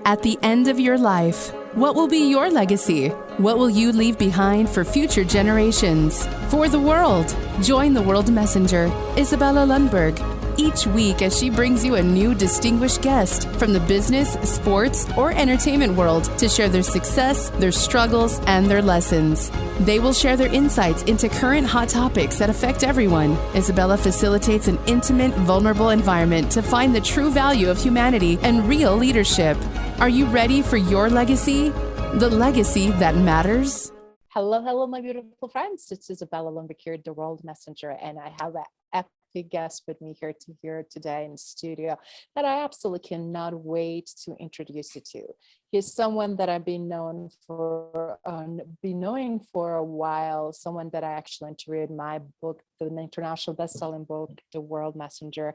At the end of your life, what will be your legacy? What will you leave behind for future generations? For the world, join the World Messenger, Izabela Lundberg, each week as she brings you a new distinguished guest from the business, sports, or entertainment world to share their success, their struggles, and their lessons. They will share their insights into current hot topics that affect everyone. Izabela facilitates an intimate, vulnerable environment to find the true value of humanity and real leadership. Are you ready for your legacy? The legacy that matters? Hello, my beautiful friends. It's Izabela Lundberg here, the World Messenger, and I have an epic guest with me here today in the studio that I absolutely cannot wait to introduce you to. He's someone that I've been knowing for a while. Someone that I actually interviewed in my book, the international best-selling book, The World Messenger.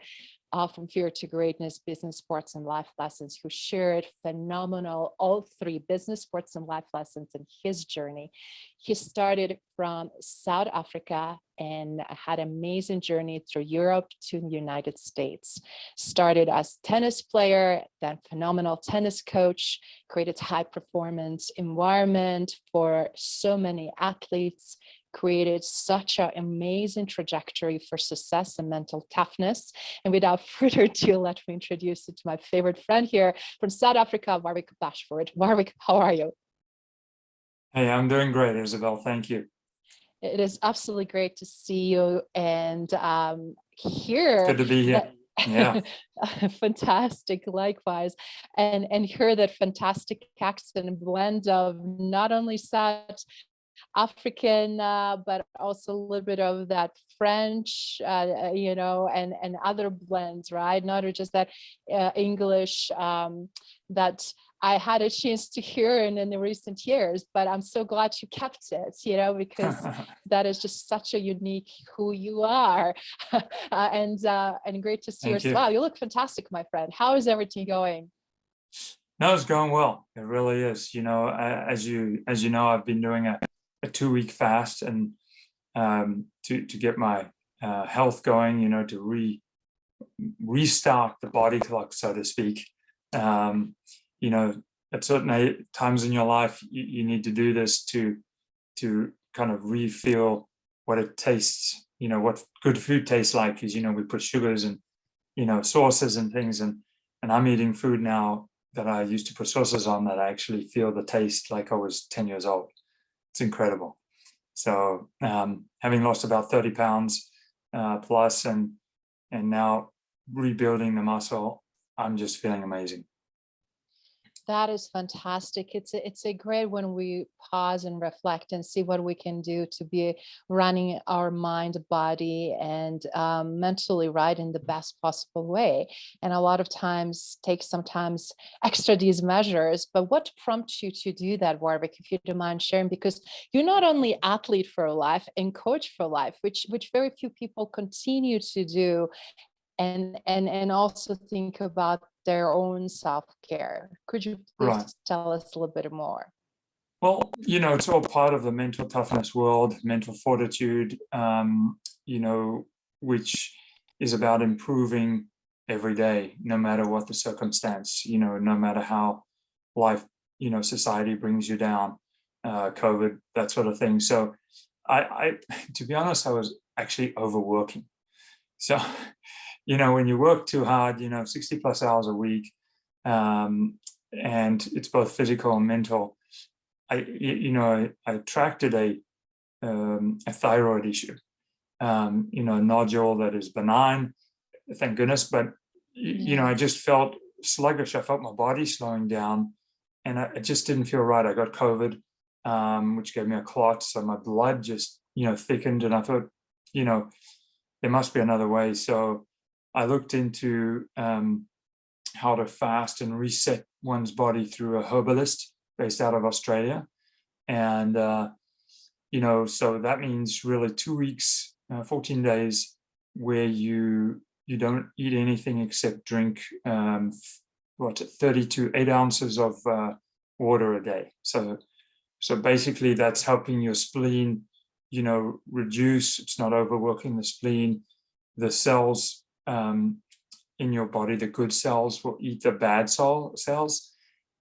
From Fear to Greatness, Business, Sports, and Life Lessons, who shared phenomenal, all three business, sports, and life lessons in his journey. He started from South Africa and had an amazing journey through Europe to the United States. Started as tennis player, then phenomenal tennis coach, created high performance environment for so many athletes, created such an amazing trajectory for success and mental toughness. And without further ado, let me introduce you to my favorite friend here from South Africa, Warwick Bashford. Warwick, how are you? Hey, I'm doing great, Isabel. Thank you. It is absolutely great to see you and hear. Good to be here. Yeah. Fantastic, likewise. And hear that fantastic accent and blend of not only South African, but also a little bit of that French, and other blends, right? Not just that English that I had a chance to hear in the recent years, but I'm so glad you kept it, because that is just such a unique who you are. And great to see you as well. You look fantastic, my friend. How is everything going? No, it's going well. It really is. As you know, I've been doing a 2-week fast and to get my health going, to restart the body clock, so to speak. At certain times in your life, you need to do this to kind of re-feel what it tastes, what good food tastes like, because, we put sugars and, sauces and things, and I'm eating food now that I used to put sauces on that I actually feel the taste like I was 10 years old. It's incredible. So having lost about 30 pounds plus and now rebuilding the muscle, I'm just feeling amazing. That is fantastic. It's a great when we pause and reflect and see what we can do to be running our mind, body, and mentally right in the best possible way. And a lot of times take sometimes extra these measures. But what prompts you to do that, Warwick, if you don't mind sharing? Because you're not only athlete for life and coach for life, which very few people continue to do. And also think about their own self-care. Could you please tell us a little bit more? Well, it's all part of the mental toughness world, mental fortitude, which is about improving every day, no matter what the circumstance, no matter how life, society brings you down, COVID, that sort of thing. So I to be honest, I was actually overworking. So when you work too hard, 60 plus hours a week, and it's both physical and mental, I attracted a thyroid issue, a nodule that is benign, thank goodness. But, I just felt sluggish. I felt my body slowing down and it just didn't feel right. I got COVID, which gave me a clot. So my blood just, thickened, and I thought, there must be another way. So I looked into how to fast and reset one's body through a herbalist based out of Australia. And, so that means really 2 weeks, 14 days where you don't eat anything except drink 30 to 8 ounces of water a day. So basically that's helping your spleen, reduce. It's not overworking the spleen. The cells in your body, the good cells will eat the bad cells,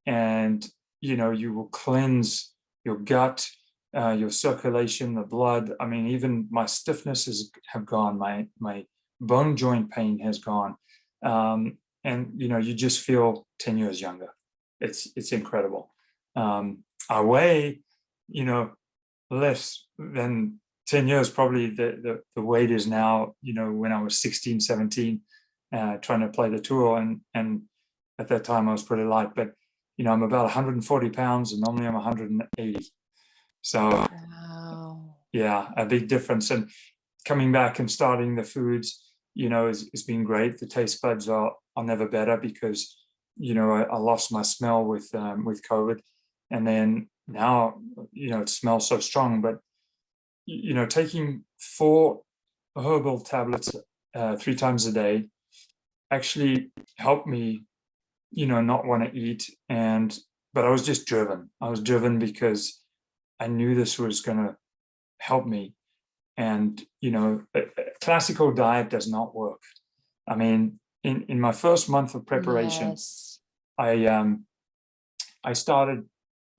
and you will cleanse your gut, your circulation, the blood. I mean, even my stiffness have gone, my bone joint pain has gone, and you just feel 10 years younger. It's incredible. I weigh, less than 10 years. Probably the weight is now, when I was 16, 17, trying to play the tour, and at that time I was pretty light, but I'm about 140 pounds, and normally I'm 180. So Wow. yeah, a big difference. And coming back and starting the foods, has been great. The taste buds are never better, because I lost my smell with COVID, and then now it smells so strong. But taking 4 herbal tablets 3 times a day actually helped me not want to eat. But I was just driven. I was driven because I knew this was going to help me. And a classical diet does not work. I mean, in my first month of preparation, Yes. I started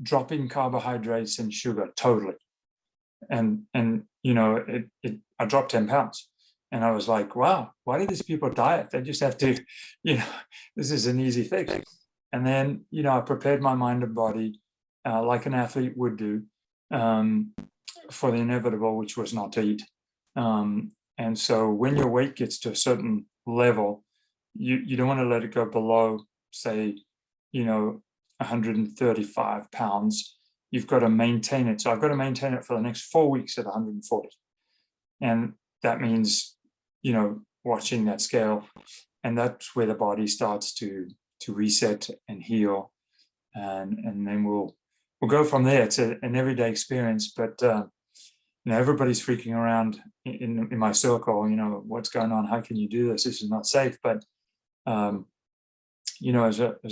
dropping carbohydrates and sugar totally, and I dropped 10 pounds, and I was like, wow, why do these people diet? They just have to, this is an easy fix. And then I prepared my mind and body like an athlete would do, for the inevitable, which was not to eat. And so when your weight gets to a certain level, you don't want to let it go below, say, 135 pounds. You've got to maintain it. So I've got to maintain it for the next 4 weeks at 140. And that means, watching that scale. And that's where the body starts to reset and heal. And then we'll go from there. It's an everyday experience, but everybody's freaking around in my circle. What's going on? How can you do this? This is not safe. But as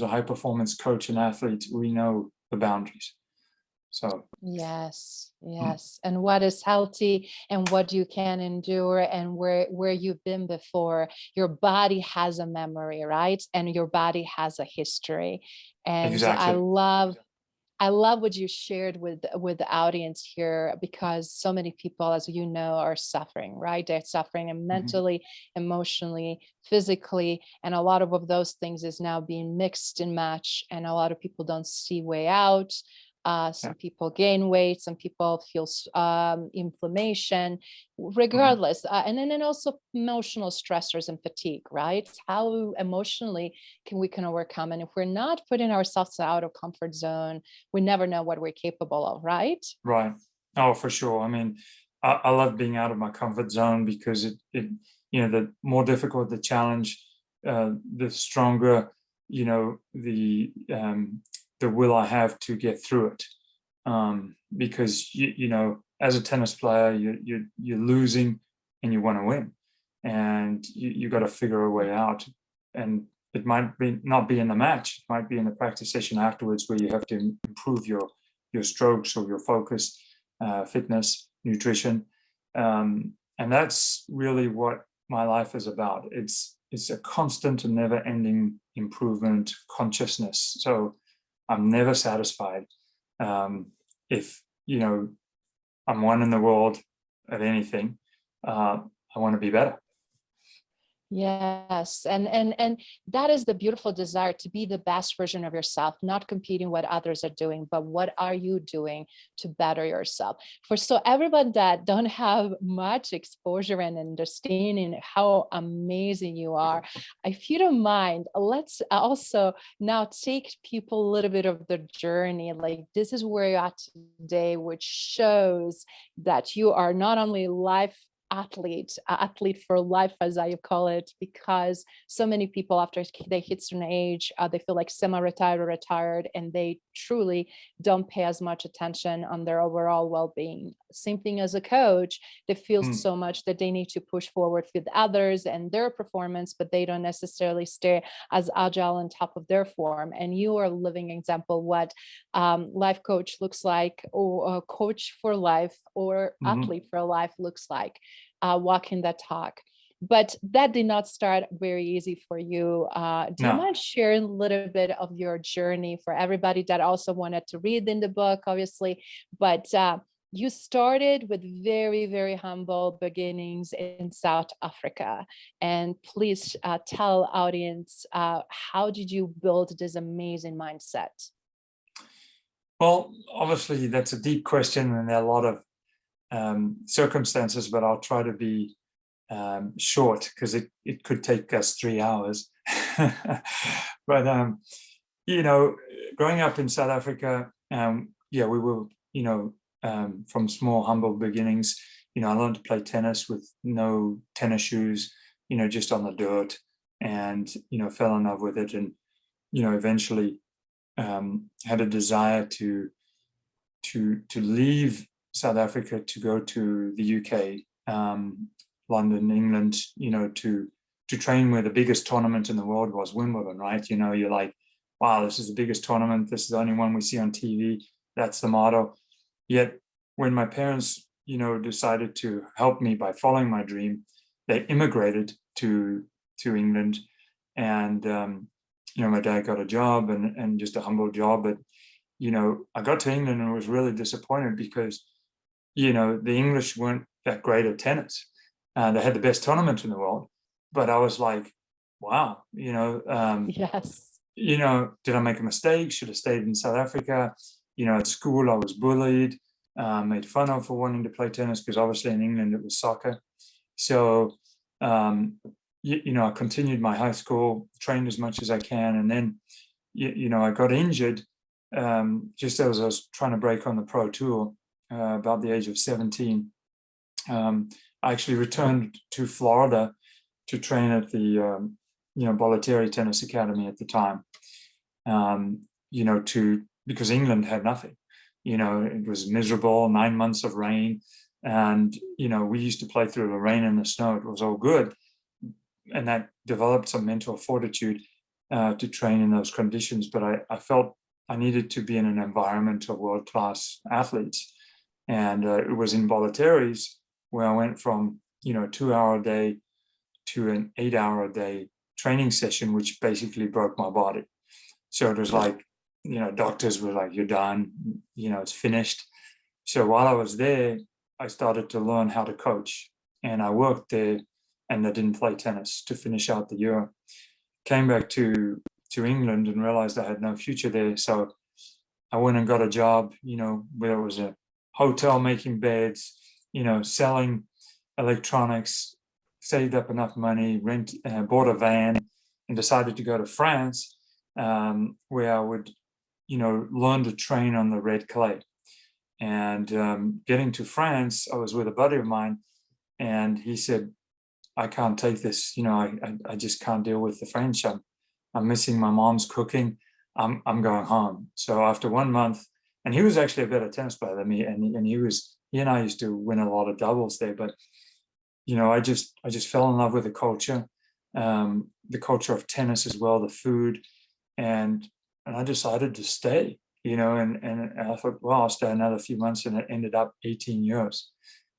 a high performance coach and athlete, we know the boundaries. So yes, and what is healthy and what you can endure, and where you've been before. Your body has a memory, right? And your body has a history. And exactly. I love what you shared with the audience here, because so many people, as you know, are suffering, right? They're suffering mentally, emotionally, physically, and a lot of those things is now being mixed and matched, and a lot of people don't see way out. Some people gain weight, some people feel inflammation, regardless. And then also emotional stressors and fatigue, right? How emotionally we can overcome. And if we're not putting ourselves out of comfort zone, we never know what we're capable of, right? Right. Oh, for sure. I mean, I love being out of my comfort zone, because it the more difficult the challenge, the stronger, the will I have to get through it. Because as a tennis player, you're losing and you want to win, and you got to figure a way out. And it might not be in the match; it might be in the practice session afterwards, where you have to improve your strokes or your focus, fitness, nutrition, and that's really what my life is about. It's a constant and never-ending improvement consciousness. So I'm never satisfied. If I'm one in the world at anything, I want to be better. Yes, and that is the beautiful desire, to be the best version of yourself, not competing what others are doing, but what are you doing to better yourself. For so everyone that don't have much exposure and understanding how amazing you are, if you don't mind, let's also now take people a little bit of the journey. Like, this is where you're at today, which shows that you are not only athlete for life, as I call it, because so many people, after they hit certain age, they feel like semi-retired or retired, and they truly don't pay as much attention on their overall well-being. Same thing as a coach, they feel so much that they need to push forward with others and their performance, but they don't necessarily stay as agile on top of their form. And you are a living example what life coach looks like, or coach for life, or athlete for life looks like. Walking that talk. But that did not start very easy for you. Do you No. mind sharing a little bit of your journey for everybody that also wanted to read in the book, obviously? But you started with very, very humble beginnings in South Africa. And please tell audience, how did you build this amazing mindset? Well, obviously, that's a deep question, and there are a lot of circumstances, but I'll try to be short because it could take us 3 hours. But, growing up in South Africa, we were, from small, humble beginnings. I learned to play tennis with no tennis shoes, just on the dirt, and, fell in love with it. And, eventually had a desire to leave South Africa to go to the UK, London, England, to train where the biggest tournament in the world was, Wimbledon, right? You're like, wow, this is the biggest tournament. This is the only one we see on TV. That's the motto. Yet when my parents, decided to help me by following my dream, they immigrated to England. And, my dad got a job and just a humble job. But, I got to England and was really disappointed because, the English weren't that great at tennis. They had the best tournament in the world. But I was like, wow, Yes. did I make a mistake? Should have stayed in South Africa. At school, I was bullied, made fun of for wanting to play tennis because obviously in England it was soccer. So, I continued my high school, trained as much as I can. And then, I got injured just as I was trying to break on the pro tour about the age of 17. I actually returned to Florida to train at the, Bollettieri Tennis Academy at the time, because England had nothing. It was miserable, 9 months of rain. And, we used to play through the rain and the snow. It was all good. And that developed some mental fortitude to train in those conditions. But I felt I needed to be in an environment of world-class athletes. And it was in Bollettieri's where I went from, 2-hour a day to an 8-hour a day training session, which basically broke my body. So it was like, doctors were like, you're done, it's finished. So while I was there, I started to learn how to coach, and I worked there, and I didn't play tennis to finish out the year. Came back to England and realized I had no future there. So I went and got a job, where it was a hotel making beds, selling electronics, saved up enough money, bought a van, and decided to go to France, where I would, learn to train on the red clay. And getting to France, I was with a buddy of mine, and he said, I can't take this, I just can't deal with the French. I'm missing my mom's cooking. I'm going home. So after 1 month, and he was actually a better tennis player than me, and he and I used to win a lot of doubles there. But I just fell in love with the culture of tennis as well, the food, and I decided to stay. And I thought, well, I'll stay another few months, and it ended up 18 years.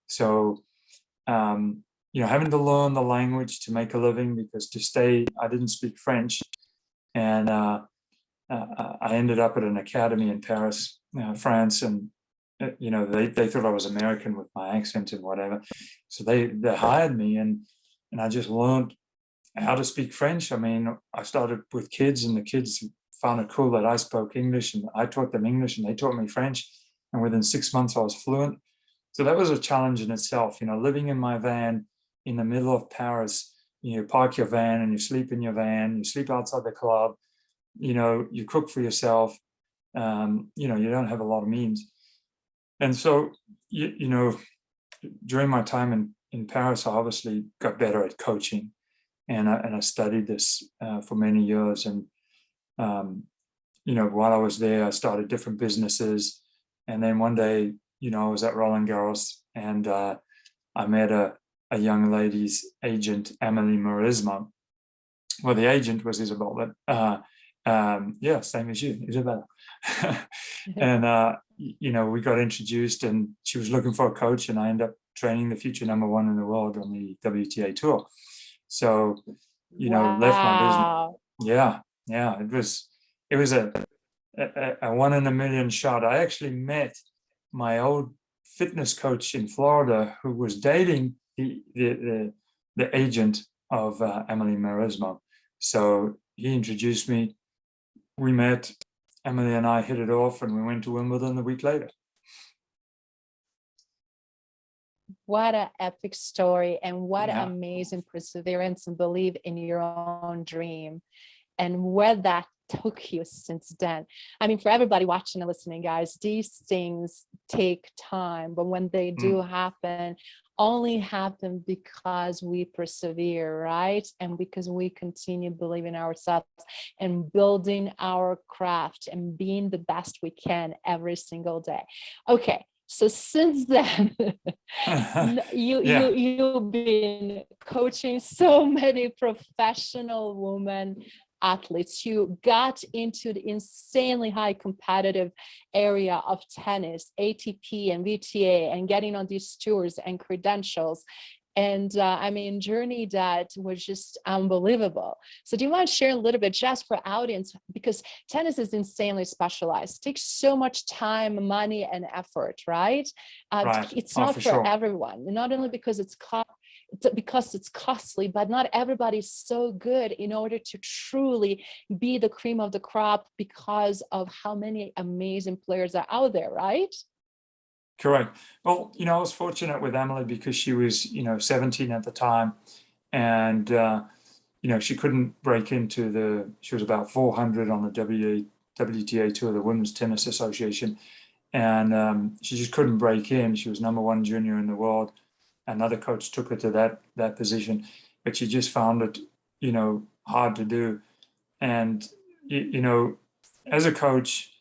So, having to learn the language to make a living, because to stay, I didn't speak French. And I ended up at an academy in Paris, France, and they thought I was American with my accent and whatever. So they hired me, and I just learned how to speak French. I mean, I started with kids, and the kids found it cool that I spoke English, and I taught them English, and they taught me French. And within 6 months, I was fluent. So that was a challenge in itself, living in my van in the middle of Paris. You park your van and you sleep in your van, you sleep outside the club, you cook for yourself, you don't have a lot of means. And so, during my time in Paris, I obviously got better at coaching, and I studied this for many years. And, while I was there, I started different businesses. And then one day, I was at Roland Garros, and I met a young lady's agent, Amelie Mauresmo. Well, the agent was Izabela. Yeah, same as you, Izabela. And, we got introduced, and she was looking for a coach, and I ended up training the future number one in the world on the WTA tour. So, Wow. left my business. Yeah. It was a 1 in a million shot. I actually met my old fitness coach in Florida who was dating the agent of Amelie Mauresmo. So he introduced me. We met. Emily and I hit it off, and we went to Wimbledon a week later. What an epic story, and what amazing perseverance and belief in your own dream, and where that took you since then. I mean, for everybody watching and listening, guys, these things take time, but when they do happen, only happen because we persevere, right? And because we continue believing ourselves and building our craft and being the best we can every single day. Okay. So since then, you've been coaching so many professional women athletes. You got into the insanely high competitive area of tennis, ATP and VTA, and getting on these tours and credentials. And I mean, journey that was just unbelievable. So do you want to share a little bit just for audience, because tennis is insanely specialized. It takes so much time, money, and effort, right? Right. It's not for everyone, not only because it's costly, but not everybody's so good in order to truly be the cream of the crop because of how many amazing players are out there, right? Correct. Well, I was fortunate with Emily because she was, 17 at the time, and she couldn't break into she was about 400 on the WTA tour, the Women's Tennis Association, and she just couldn't break in. She was number one junior in the world. Another coach took her to that position, but she just found it, hard to do. And, as a coach,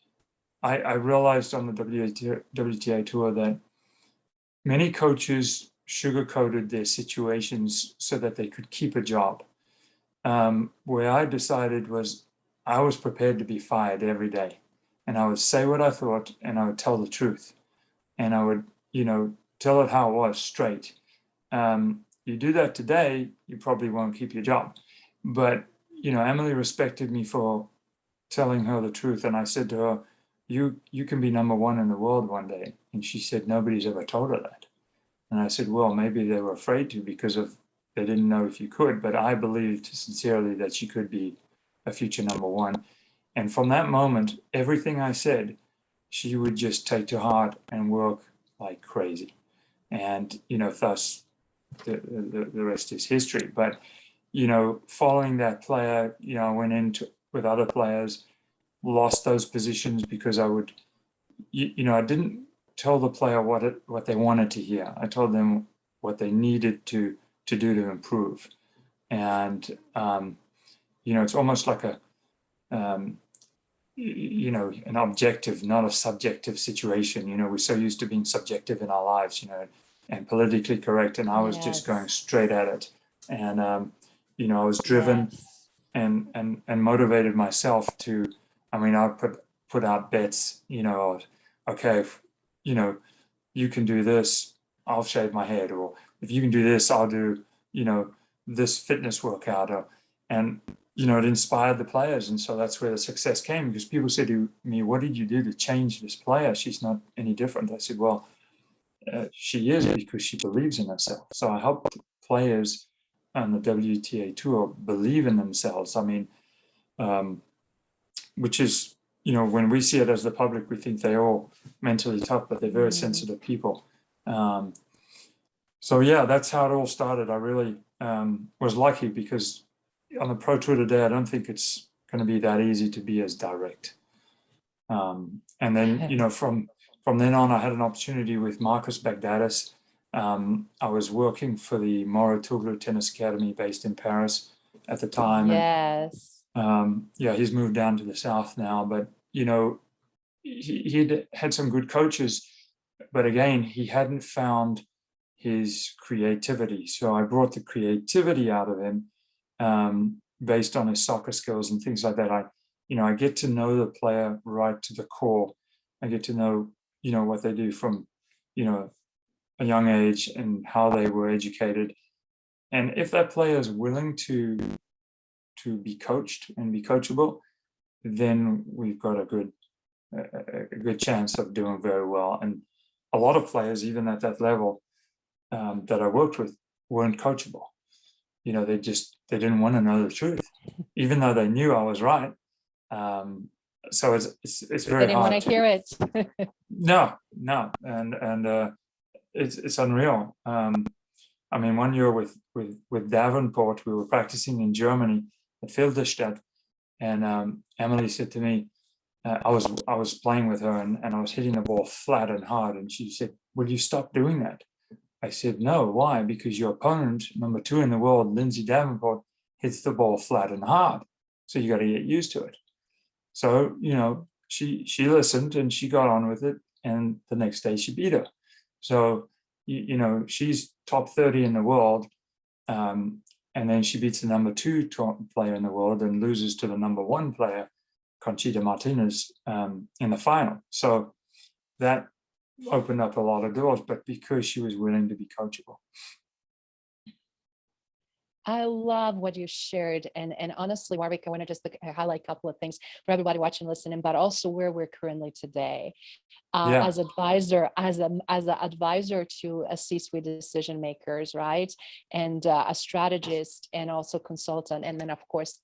I realized on the WTA tour that many coaches sugarcoated their situations so that they could keep a job. Where I decided was I was prepared to be fired every day. And I would say what I thought, and I would tell the truth. And I would, tell it how it was, straight. You do that today, you probably won't keep your job. But, Emily respected me for telling her the truth. And I said to her, you can be number one in the world one day. And she said, nobody's ever told her that. And I said, well, maybe they were afraid to because they didn't know if you could. But I believed sincerely that she could be a future number one. And from that moment, everything I said, she would just take to heart and work like crazy. And, thus the rest is history. But, following that player, I went into with other players, lost those positions because I would, I didn't tell the player what they wanted to hear. I told them what they needed to do to improve. And, it's almost like an objective, not a subjective situation. We're so used to being subjective in our lives, and politically correct. And I was just going straight at it. And, I was driven and motivated myself to, I put out bets, okay, if, you can do this, I'll shave my head. Or if you can do this, I'll do, this fitness workout. And, it inspired the players. And so that's where the success came, because people said to me, what did you do to change this player? She's not any different. I said, well, she is, because she believes in herself. So I helped players on the WTA tour believe in themselves. Which is, when we see it as the public, we think they're all mentally tough, but they're very sensitive people. So yeah, that's how it all started. I really was lucky, because on the Pro Tour today, I don't think it's going to be that easy to be as direct. And then, from then on, I had an opportunity with Marcus Bagdatis. I was working for the Mauresmo Tennis Academy based in Paris at the time. Yes. And, he's moved down to the south now, but, he'd had some good coaches, but again, he hadn't found his creativity. So I brought the creativity out of him, based on his soccer skills and things like that. I get to know the player right to the core. I get to know, what they do from, a young age and how they were educated. And if that player is willing to be coached and be coachable, then we've got a good chance of doing very well. And a lot of players, even at that level, that I worked with, weren't coachable. You know, they didn't want to know the truth, even though they knew I was right. So it's very They didn't hard want to hear it. No, and it's unreal. I mean, one year with Davenport, we were practicing in Germany at Filderstadt, and Emily said to me, I was playing with her and I was hitting the ball flat and hard, and she said, "Will you stop doing that?" I said, "No, why? Because your opponent, number 2 in the world, Lindsay Davenport, hits the ball flat and hard, so you got to get used to it." So, you know, she listened and she got on with it, and the next day she beat her. So, you know, she's top 30 in the world, and then she beats the number 2 player in the world and loses to the number 1 player, Conchita Martinez, in the final. So that opened up a lot of doors, but because she was willing to be coachable. I love what you shared. And honestly, Warwick, I want to just highlight a couple of things for everybody watching, listening, but also where we're currently today. Yeah. As advisor, as an advisor to a C-suite decision makers, right? And a strategist and also consultant. And then of course,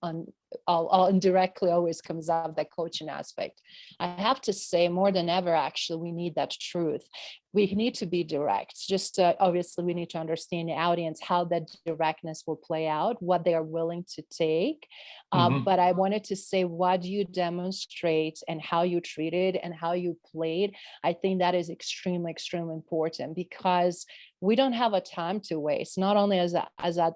all indirectly always comes up that coaching aspect. I have to say more than ever, actually, we need that truth. We need to be direct. Just obviously we need to understand the audience, how that directness will play out, what they are willing to take. But I wanted to say what you demonstrate and how you treated and how you played. I think that is extremely, extremely important, because we don't have a time to waste, not only as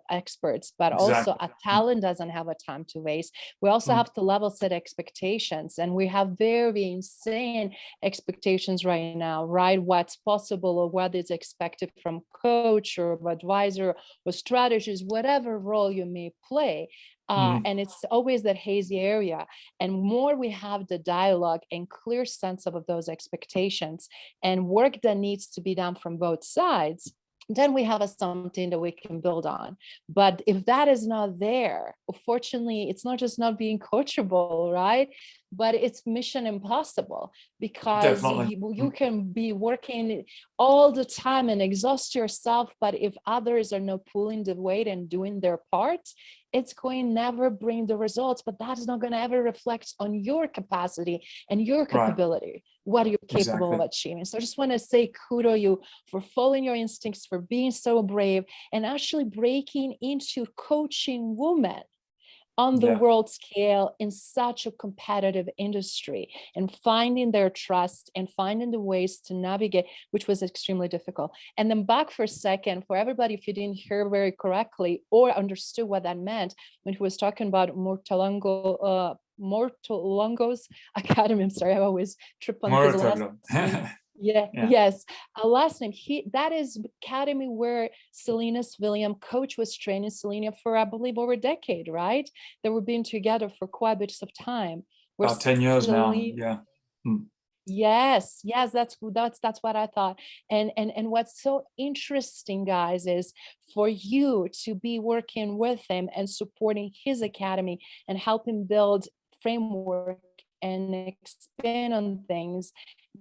experts, but also a talent doesn't have a time to waste. We also have to level set expectations, and we have very insane expectations right now, right? What's possible or what is expected from coach or advisor or strategist, whatever role you may play. And it's always that hazy area. And more we have the dialogue and clear sense of those expectations and work that needs to be done from both sides, then we have something that we can build on. But if that is not there, unfortunately, it's not just not being coachable, right? But it's mission impossible, because you can be working all the time and exhaust yourself, but if others are not pulling the weight and doing their part, it's going never bring the results, but that is not going to ever reflect on your capacity and your capability, what you're capable of achieving. So I just want to say kudos you for following your instincts, for being so brave and actually breaking into coaching women on the world scale in such a competitive industry, and finding their trust and finding the ways to navigate, which was extremely difficult. And then back for a second, for everybody, if you didn't hear very correctly or understood what that meant, when he was talking about Mortolongo's Academy. I'm sorry, I always trip on his last name. Yes. Last name. That is academy where Selena's William coach was training Selena for, I believe, over a decade, right? They were being together for quite a bit of time. About 10 years now. Yeah. Yes, that's what I thought. And what's so interesting, guys, is for you to be working with him and supporting his academy and helping build framework and expand on things.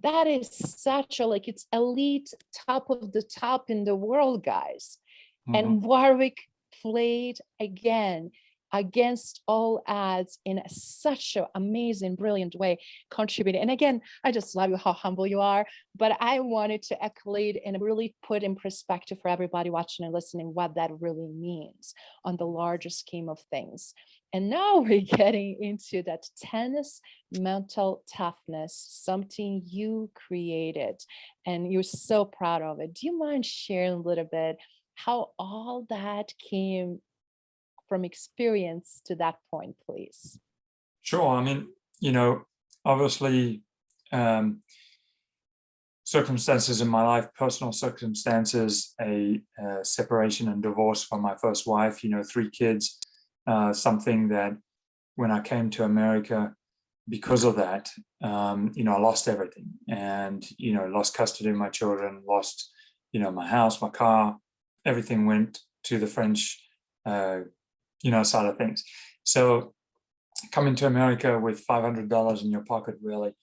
That is such a, like, it's elite, top of the top in the world, guys. And Warwick played again against all odds in such an amazing, brilliant way, contributing. And again, I just love you, how humble you are, but I wanted to accolade and really put in perspective for everybody watching and listening what that really means on the larger scheme of things. And now we're getting into that tennis mental toughness, something you created and you're so proud of it. Do you mind sharing a little bit how all that came from experience to that point, please? Sure. I mean, you know, obviously, circumstances in my life, personal circumstances, a separation and divorce from my first wife, 3 kids, something that when I came to America, because of that, I lost everything, and, lost custody of my children, lost, my house, my car, everything went to the French, side of things. So coming to America with $500 in your pocket really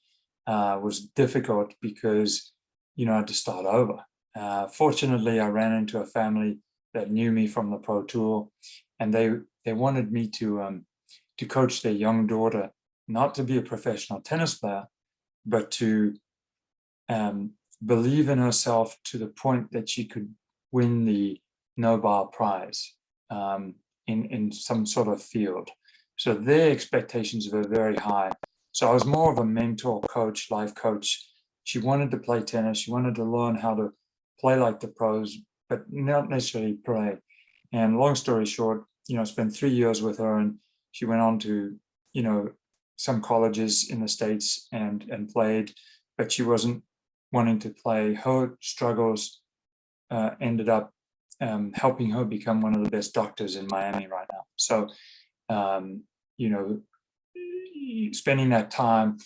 was difficult because, I had to start over. Fortunately, I ran into a family that knew me from the Pro Tour, and they wanted me to coach their young daughter, not to be a professional tennis player, but to believe in herself to the point that she could win the Nobel Prize in some sort of field. So their expectations were very high. So I was more of a mentor, coach, life coach. She wanted to play tennis. She wanted to learn how to play like the pros, but not necessarily play. And long story short, I spent 3 years with her, and she went on to, some colleges in the States and played, but she wasn't wanting to play. Her struggles ended up helping her become one of the best doctors in Miami right now. So, spending that time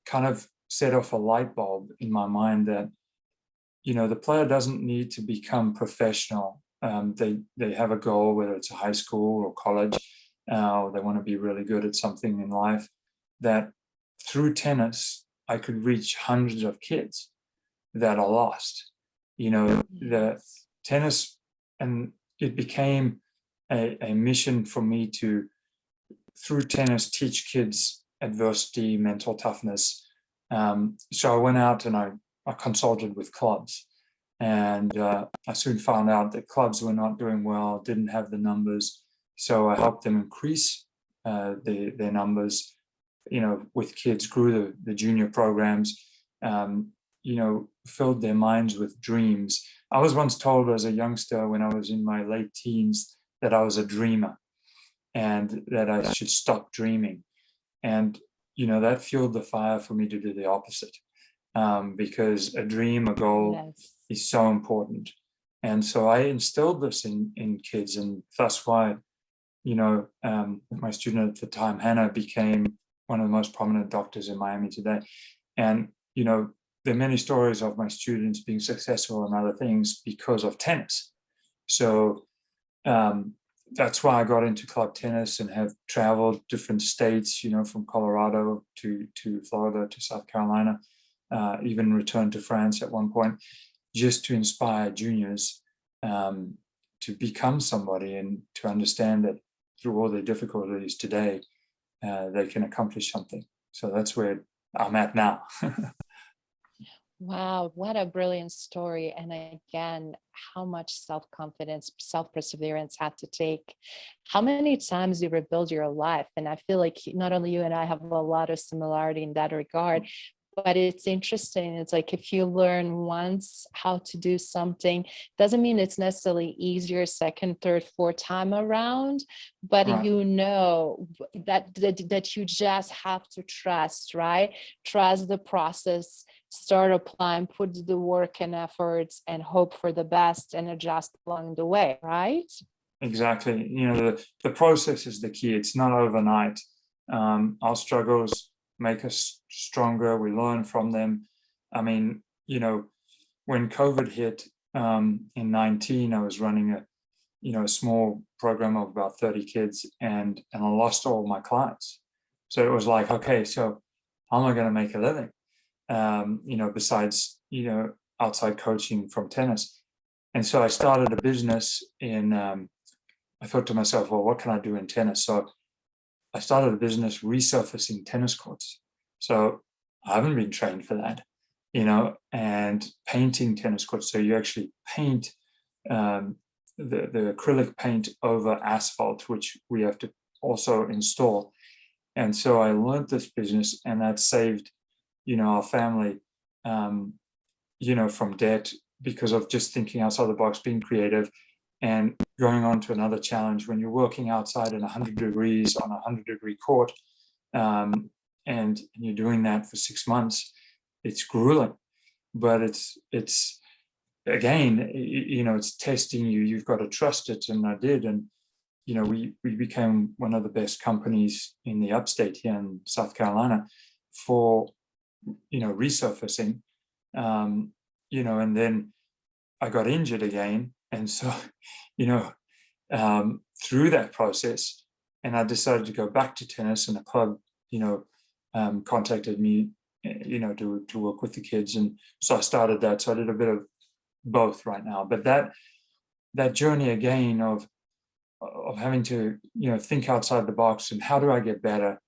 kind of set off a light bulb in my mind that, the player doesn't need to become professional. They have a goal, whether it's a high school or college, or they want to be really good at something in life, that through tennis, I could reach hundreds of kids that are lost. The tennis, and it became a mission for me to, through tennis, teach kids adversity, mental toughness. So I went out and I consulted with clubs, and I soon found out that clubs were not doing well, didn't have the numbers. So I helped them increase their numbers, with kids, grew the junior programs, filled their minds with dreams. I was once told as a youngster when I was in my late teens that I was a dreamer and that I should stop dreaming. And, that fueled the fire for me to do the opposite, because a dream, a goal is so important. And so I instilled this in kids, and that's why, my student at the time, Hannah, became one of the most prominent doctors in Miami today. And, there are many stories of my students being successful in other things because of tennis. So that's why I got into club tennis and have traveled different states, from Colorado to Florida to South Carolina, even returned to France at one point, just to inspire juniors to become somebody and to understand that through all their difficulties today, they can accomplish something. So that's where I'm at now. Wow, what a brilliant story. And again, how much self-confidence, self-perseverance had to take. How many times you rebuild your life? And I feel like not only you and I have a lot of similarity in that regard, but it's interesting. It's like if you learn once how to do something, doesn't mean it's necessarily easier second, third, fourth time around, but Right. that you just have to trust, right? Trust the process, start applying, put the work and efforts, and hope for the best and adjust along the way, right? Exactly. The process is the key. It's not overnight. Our struggles make us stronger. We learn from them. I mean, when COVID hit in 19, I was running a small program of about 30 kids, and I lost all my clients. So it was like, okay, so how am I going to make a living? Besides, outside coaching from tennis. And so I started a business I thought to myself, well, what can I do in tennis? So I started a business resurfacing tennis courts. So I haven't been trained for that, and painting tennis courts. So you actually paint the acrylic paint over asphalt, which we have to also install. And so I learned this business, and that saved, our family, from debt because of just thinking outside the box, being creative, and going on to another challenge. When you're working outside in 100 degrees on a 100-degree court, and you're doing that for 6 months, it's grueling. But it's again, it's testing you. You've got to trust it, and I did. And we became one of the best companies in the upstate here in South Carolina for resurfacing. And then I got injured again. And so, you know, through that process, and I decided to go back to tennis, and the club, contacted me, to work with the kids. And so I started that. So I did a bit of both right now. But that journey again of having to, think outside the box, and how do I get better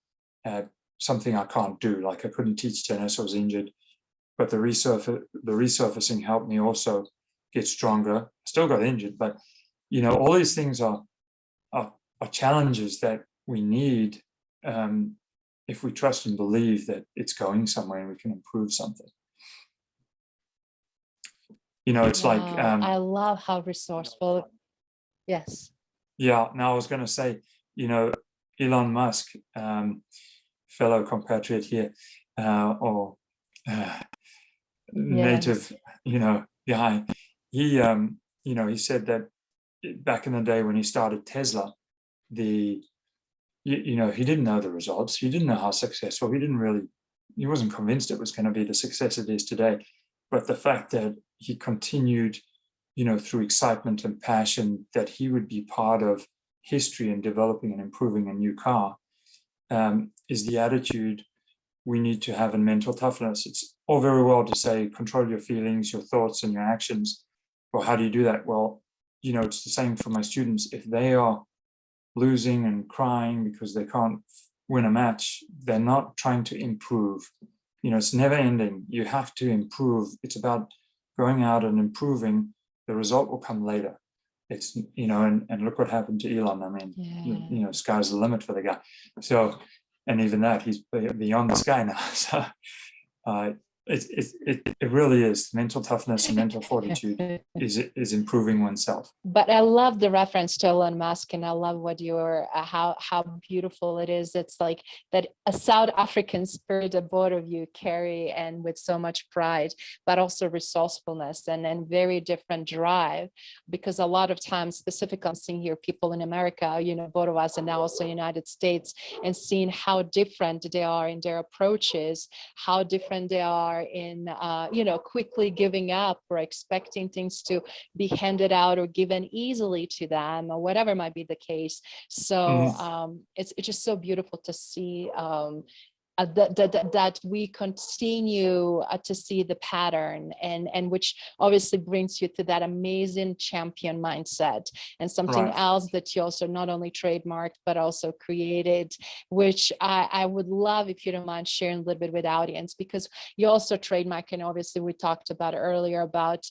at something I can't do? Like I couldn't teach tennis, I was injured, but the resurfacing helped me also get stronger. Still got injured, but all these things are challenges that we need, if we trust and believe that it's going somewhere and we can improve something. It's like I love how resourceful. Yes. Yeah. Now I was going to say, Elon Musk, fellow compatriot here, or native, guy. He, he said that back in the day when he started Tesla, he didn't know the results. He didn't know how successful. He wasn't convinced it was going to be the success it is today. But the fact that he continued, through excitement and passion, that he would be part of history and developing and improving a new car, is the attitude we need to have in mental toughness. It's all very well to say, control your feelings, your thoughts, and your actions. Well, how do you do that? Well, it's the same for my students. If they are losing and crying because they can't win a match, they're not trying to improve. It's never ending. You have to improve. It's about going out and improving. The result will come later. It's, and look what happened to Elon. I mean, sky's the limit for the guy. So, and even that, he's beyond the sky now. So it really is. Mental toughness and mental fortitude is improving oneself. But I love the reference to Elon Musk, and I love what how beautiful it is. It's like that a South African spirit that both of you carry, and with so much pride, but also resourcefulness and very different drive. Because a lot of times, specifically, I'm seeing here people in America, both of us, and now also United States, and seeing how different they are in their approaches, how different they are in quickly giving up or expecting things to be handed out or given easily to them, or whatever might be the case. So it's just so beautiful to see that we continue to see the pattern, and which obviously brings you to that amazing champion mindset, and something else that you also not only trademarked but also created, which I would love if you don't mind sharing a little bit with the audience, because you also trademark, and obviously we talked about earlier about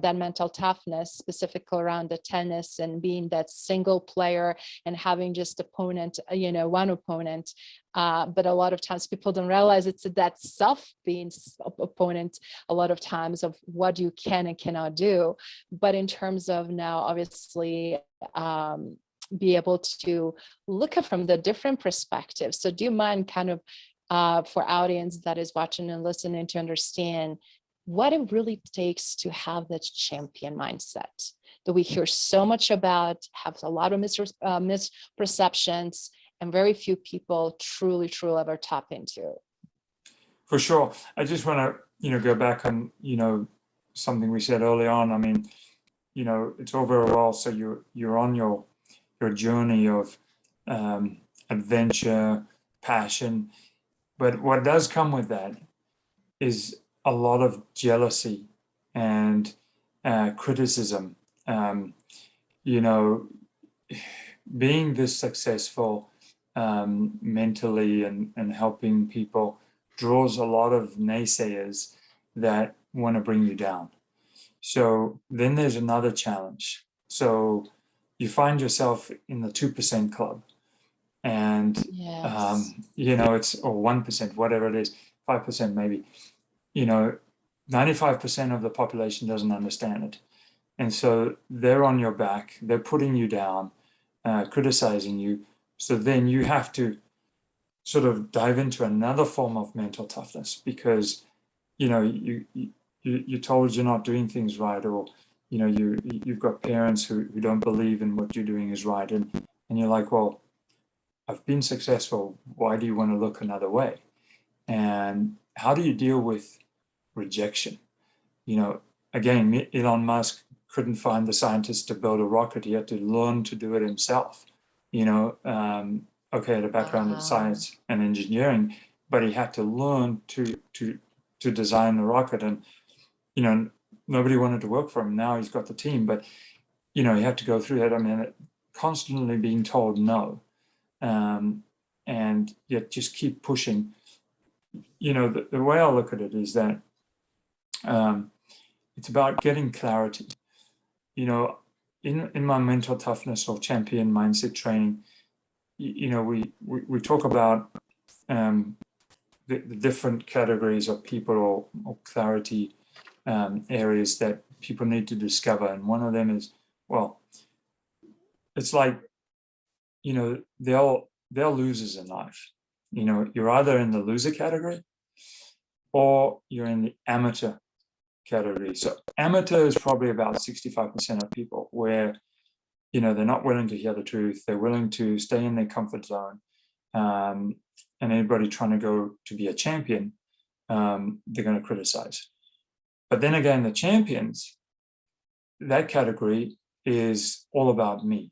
that mental toughness, specifically around the tennis and being that single player and having just one opponent. But a lot of times people don't realize it's that being opponent a lot of times of what you can and cannot do. But in terms of now, obviously, be able to look at from the different perspectives. So do you mind kind of for audience that is watching and listening to understand what it really takes to have that champion mindset that we hear so much about, have a lot of misperceptions, and very few people truly ever tap into? For sure. I just want to, go back on, something we said early on. I mean, it's all very well. So you're on your journey of adventure, passion, but what does come with that is a lot of jealousy and criticism. Being this successful mentally and helping people draws a lot of naysayers that want to bring you down. So then there's another challenge. So you find yourself in the 2% club, and it's, or 1%, whatever it is, 5% maybe. 95% of the population doesn't understand it. And so they're on your back, they're putting you down, criticizing you. So then you have to sort of dive into another form of mental toughness, because, you're told you're not doing things right, or, you've got parents who don't believe in what you're doing is right. And you're like, well, I've been successful. Why do you want to look another way? And how do you deal with rejection? again, Elon Musk couldn't find the scientists to build a rocket. He had to learn to do it himself. Okay, had a background in science and engineering, but he had to learn to design the rocket. And nobody wanted to work for him. Now he's got the team, but he had to go through that. I mean, constantly being told no, and yet just keep pushing. The way I look at it is that it's about getting clarity. In my mental toughness or champion mindset training, we talk about the different categories of people or clarity areas that people need to discover. And one of them is, well, it's like, they're losers in life. You're either in the loser category or you're in the amateur category. So amateur is probably about 65% of people, where they're not willing to hear the truth. They're willing to stay in their comfort zone. And anybody trying to go to be a champion, they're going to criticize. But then again, the champions, that category is all about me.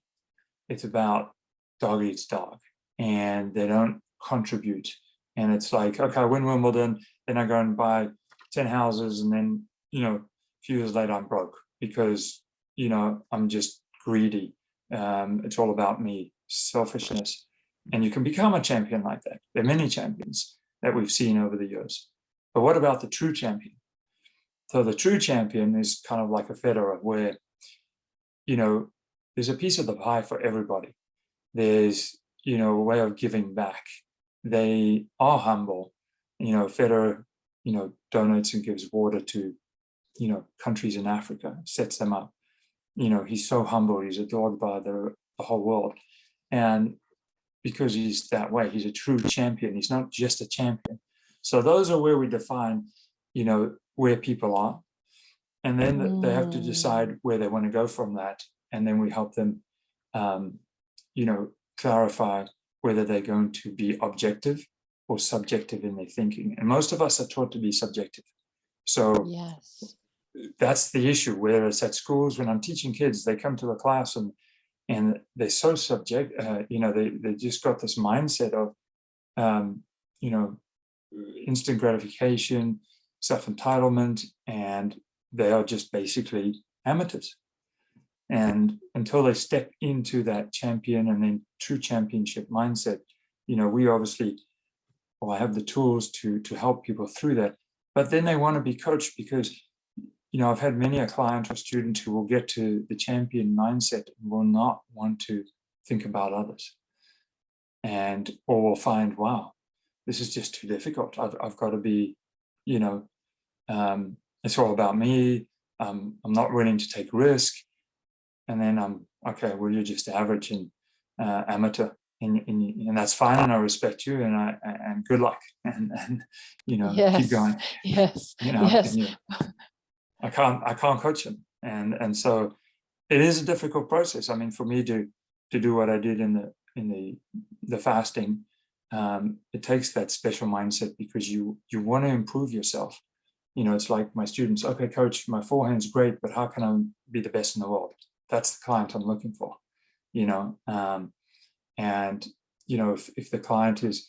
It's about dog eats dog, and they don't contribute. And it's like, okay, I win Wimbledon, then I go and buy 10 houses, and then a few years later I'm broke because I'm just greedy. It's all about me, selfishness. And you can become a champion like that. There are many champions that we've seen over the years. But what about the true champion? So the true champion is kind of like a Federer, where there's a piece of the pie for everybody. There's a way of giving back. They are humble. Federer donates and gives water to countries in Africa, sets them up. He's so humble. He's adored by the whole world. And because he's that way, he's a true champion. He's not just a champion. So those are where we define, where people are. And then they have to decide where they want to go from that. And then we help them, clarify whether they're going to be objective or subjective in their thinking. And most of us are taught to be subjective. So yes, that's the issue. Whether it's at schools, when I'm teaching kids, they come to the class and they're so they just got this mindset of, instant gratification, self-entitlement, and they are just basically amateurs. And until they step into that champion and then true championship mindset, we obviously have the tools to help people through that. But then they want to be coached because, I've had many a client or student who will get to the champion mindset and will not want to think about others, or will find, wow, this is just too difficult. I've got to be, it's all about me. I'm not willing to take risk. And then I'm okay. Well, you're just average and amateur, and that's fine. And I respect you, and good luck, and yes, keep going. Yes, yes. I can't coach him, and so it is a difficult process. I mean, for me to do what I did in the fasting, it takes that special mindset because you want to improve yourself. It's like my students. Okay, coach, my forehand's great, but how can I be the best in the world? That's the client I'm looking for, and if the client is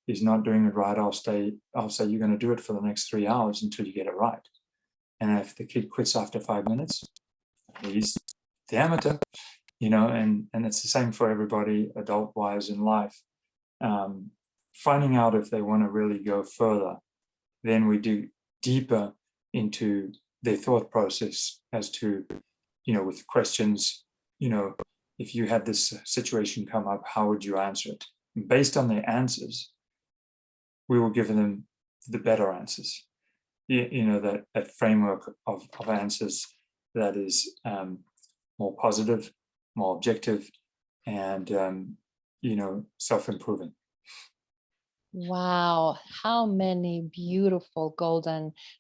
not doing it right, I'll say you're going to do it for the next 3 hours until you get it right. And if the kid quits after 5 minutes, he's the amateur, and it's the same for everybody adult wise in life. Finding out if they want to really go further, then we do deeper into their thought process as to, with questions, if you had this situation come up, how would you answer it? And based on their answers, we will give them the better answers. That framework of answers that is more positive, more objective, and self-improving. Wow, how many beautiful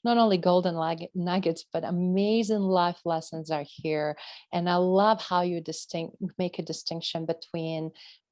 not only golden nuggets, but amazing life lessons are here. And I love how you make a distinction between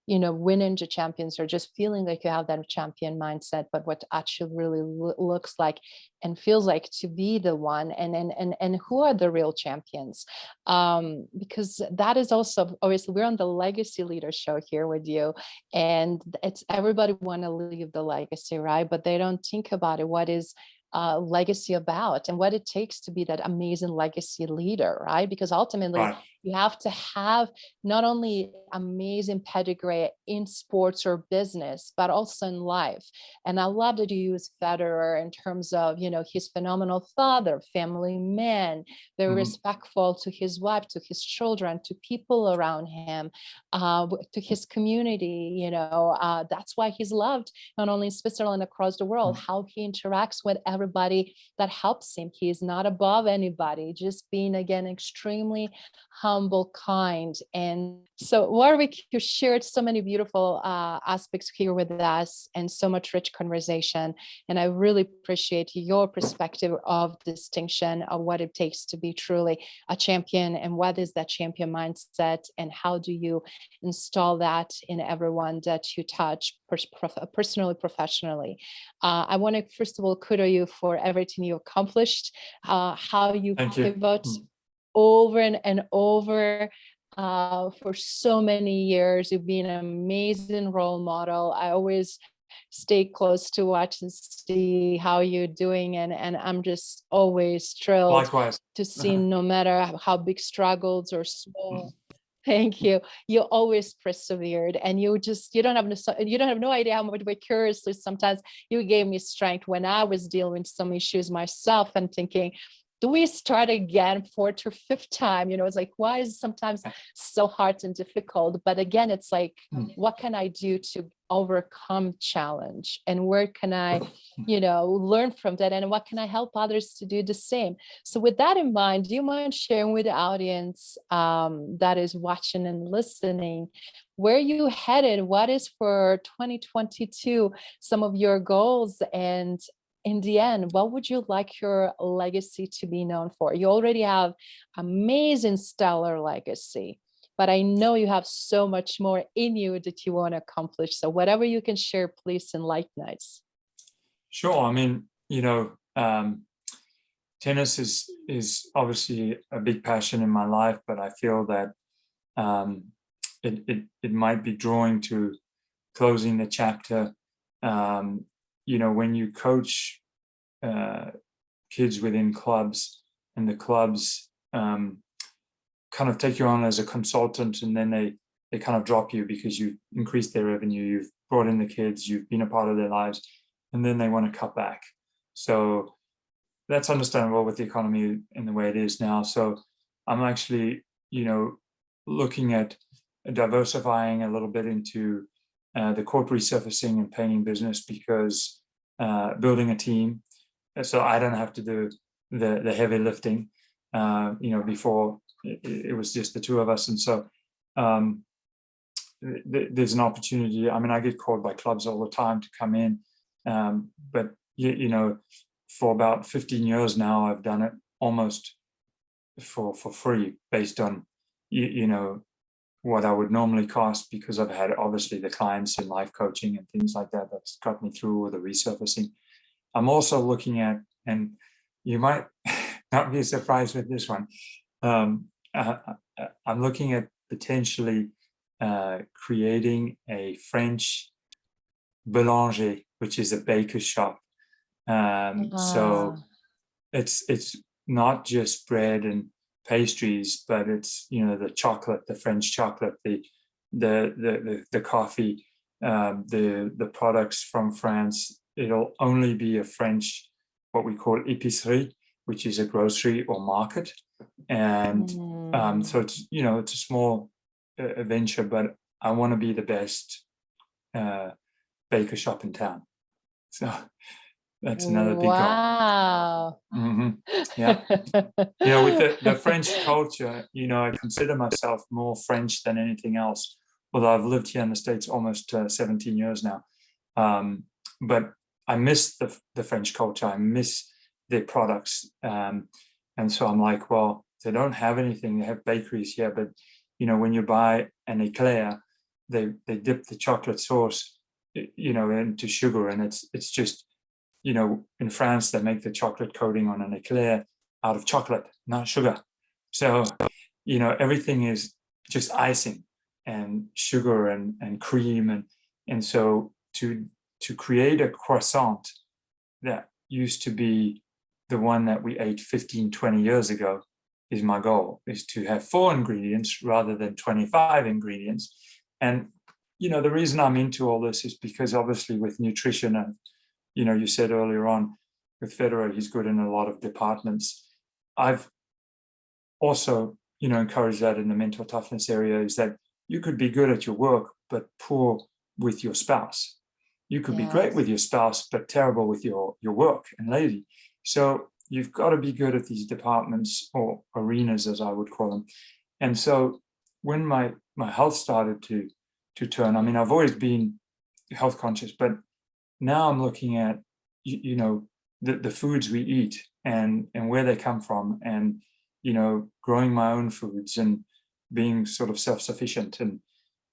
winning the champions, or just feeling like you have that champion mindset, but what actually really looks like and feels like to be the one, and who are the real champions. Because that is also, obviously, we're on the legacy leader show here with you, and it's everybody want to leave the legacy, right? But they don't think about it. What is legacy about, and what it takes to be that amazing legacy leader, right? Because ultimately, Right. you have to have not only amazing pedigree in sports or business, but also in life. And I love that you use Federer in terms of, his phenomenal father, family man, very respectful to his wife, to his children, to people around him, to his community. That's why he's loved not only in Switzerland, across the world, how he interacts with everybody that helps him. He is not above anybody, just being, again, extremely humble, kind. And so, Warwick, you shared so many beautiful aspects here with us, and so much rich conversation. And I really appreciate your perspective of distinction, of what it takes to be truly a champion, and what is that champion mindset, and how do you install that in everyone that you touch, personally, professionally. I want to, first of all, kudos you for everything you accomplished, how you pivot over and over for so many years. You've been an amazing role model. I always stay close to watch and see how you're doing, and I'm just always thrilled Likewise. to see, no matter how big struggles or small. Thank you. You always persevered, and you don't have no idea how much, but curiously, sometimes you gave me strength when I was dealing with some issues myself and thinking, do we start again, fourth or fifth time? It's like, why is it sometimes so hard and difficult? But again, it's like, what can I do to overcome challenge? And where can I, learn from that? And what can I help others to do the same? So with that in mind, do you mind sharing with the audience that is watching and listening, where you headed? What is for 2022, some of your goals? And in the end, what would you like your legacy to be known for? You already have amazing, stellar legacy, but I know you have so much more in you that you want to accomplish. So whatever you can share, please enlighten us. Sure. I mean, tennis is obviously a big passion in my life, but I feel that it might be drawing to closing the chapter. When you coach kids within clubs, and the clubs kind of take you on as a consultant, and then they kind of drop you because you've increased their revenue, you've brought in the kids, you've been a part of their lives, and then they want to cut back. So that's understandable with the economy in the way it is now. So I'm actually, looking at diversifying a little bit into the court resurfacing and painting business, because building a team, so I don't have to do the heavy lifting. Before it was just the two of us, and so there's an opportunity. I mean, I get called by clubs all the time to come in, but for about 15 years now, I've done it almost for free, based on what I would normally cost, because I've had obviously the clients in life coaching and things like that that's got me through with the resurfacing. I'm also looking at, and you might not be surprised with this one, I'm looking at potentially creating a French boulanger, which is a baker's shop. So it's not just bread and pastries, but it's the chocolate, the French chocolate, the coffee, the products from France. It'll only be a French, what we call épicerie, which is a grocery or market, and so it's it's a small venture, but I want to be the best baker shop in town. So that's another big goal. Wow. Yeah. With the French culture, I consider myself more French than anything else, although I've lived here in the States almost 17 years now. But I miss the French culture. I miss their products. And so I'm like, well, they don't have anything. They have bakeries here, but when you buy an eclair, they dip the chocolate sauce, into sugar, and it's just, in France they make the chocolate coating on an eclair out of chocolate, not sugar. So, everything is just icing and sugar and cream, and so to create a croissant that used to be the one that we ate 15, 20 years ago is my goal, is to have 4 ingredients rather than 25 ingredients. And, the reason I'm into all this is because obviously with nutrition, and, you said earlier on with Federer, he's good in a lot of departments. I've also, encouraged that in the mental toughness area, is that you could be good at your work, but poor with your spouse. You could be great with your spouse, but terrible with your work and lazy. So you've got to be good at these departments, or arenas, as I would call them. And so when my health started to turn, I mean, I've always been health conscious, but now I'm looking at, the foods we eat and where they come from, and, growing my own foods and being sort of self-sufficient.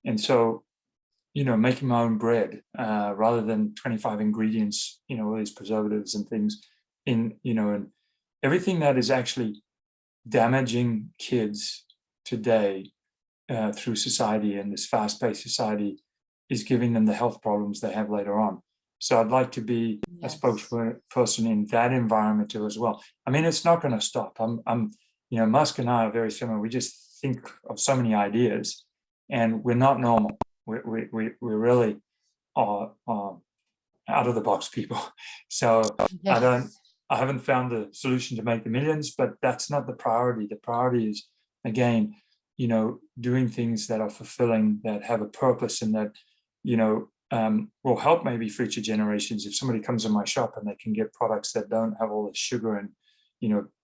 And so, making my own bread rather than 25 ingredients, all these preservatives and things and everything that is actually damaging kids today through society, and this fast-paced society is giving them the health problems they have later on. So I'd like to be a spokesperson in that environment too as well. I mean, it's not going to stop. Musk and I are very similar. We just think of so many ideas, and we're not normal. We really are out of the box people. So I haven't found the solution to make the millions, but that's not the priority. The priority is, again, doing things that are fulfilling, that have a purpose, and that, will help maybe future generations. If somebody comes in my shop and they can get products that don't have all the sugar and,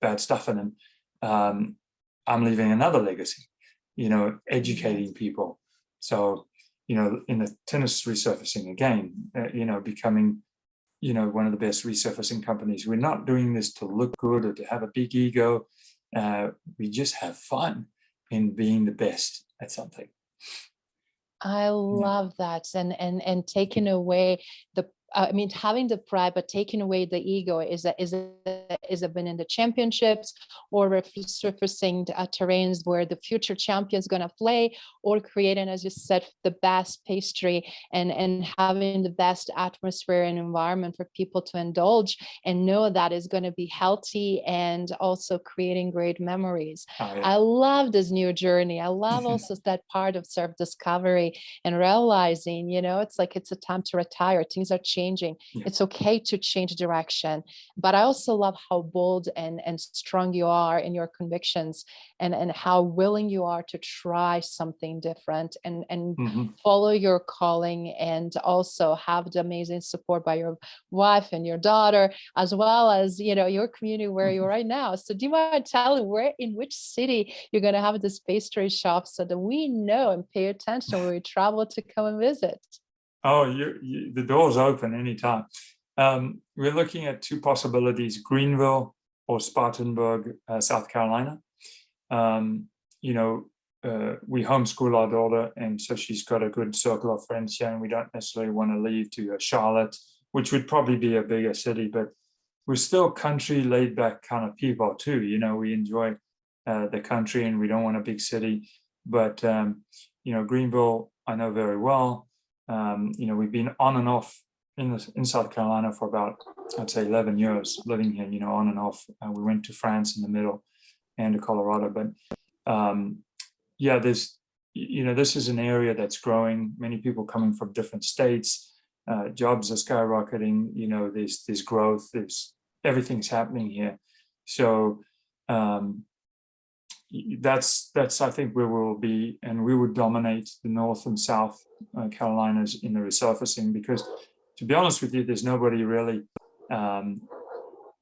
bad stuff in them, I'm leaving another legacy, educating people. So, in the tennis resurfacing again, becoming, one of the best resurfacing companies. We're not doing this to look good or to have a big ego. We just have fun in being the best at something. I love that. And taking away having the pride, but taking away the ego, is it been in the championships, or resurfacing terrains where the future champion is going to play, or creating, as you said, the best pastry and having the best atmosphere and environment for people to indulge and know that is going to be healthy, and also creating great memories. I love this new journey. I love also that part of self-discovery and realizing, it's like it's a time to retire. Things are changing. It's okay to change direction. But I also love how bold and strong you are in your convictions, and how willing you are to try something different and follow your calling, and also have the amazing support by your wife and your daughter, as well as, your community where you're right now. So do you mind telling in which city you're going to have this pastry shop, so that we know and pay attention when we travel to come and visit? Oh, the door's open anytime. We're looking at 2 possibilities: Greenville or Spartanburg, South Carolina. We homeschool our daughter, and so she's got a good circle of friends here, and we don't necessarily want to leave to Charlotte, which would probably be a bigger city, but we're still country, laid back kind of people too. We enjoy the country, and we don't want a big city. But Greenville, I know very well. We've been on and off in South Carolina for about, I'd say, 11 years living here, on and off. We went to France in the middle and to Colorado. But this is an area that's growing. Many people coming from different states. Jobs are skyrocketing. There's growth. Everything's happening here. So that's I think where we'll be, and we would dominate the North and South Carolinas in the resurfacing, because, to be honest with you, there's nobody really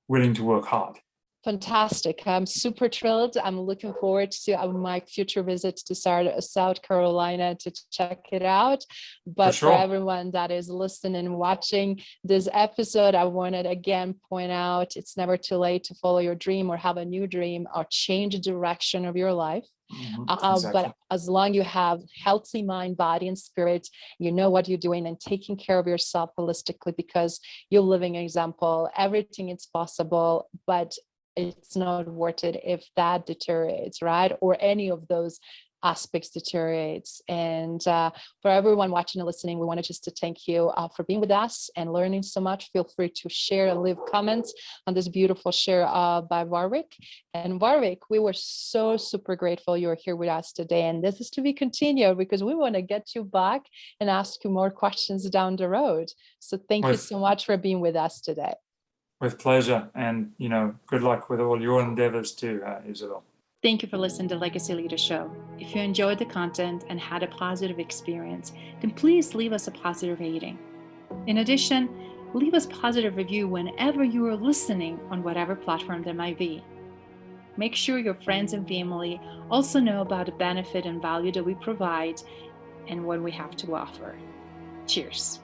willing to work hard. Fantastic. I'm super thrilled. I'm looking forward to my future visits to South Carolina to check it out. But for everyone that is listening and watching this episode, I wanted again point out, it's never too late to follow your dream or have a new dream or change the direction of your life. Exactly. But as long you have healthy mind, body, and spirit, you know what you're doing and taking care of yourself holistically, because you're living an example. Everything is possible, but it's not worth it if that deteriorates, right? Or any of those aspects deteriorates. And for everyone watching and listening, we wanted just to thank you for being with us and learning so much. Feel free to share and leave comments on this beautiful share by Warwick. And Warwick, we were so super grateful you're here with us today. And this is to be continued, because we want to get you back and ask you more questions down the road. So thank you so much for being with us today. With pleasure. And, good luck with all your endeavors too, Izabela. Thank you for listening to Legacy Leader Show. If you enjoyed the content and had a positive experience, then please leave us a positive rating. In addition, leave us a positive review whenever you are listening on whatever platform there might be. Make sure your friends and family also know about the benefit and value that we provide and what we have to offer. Cheers.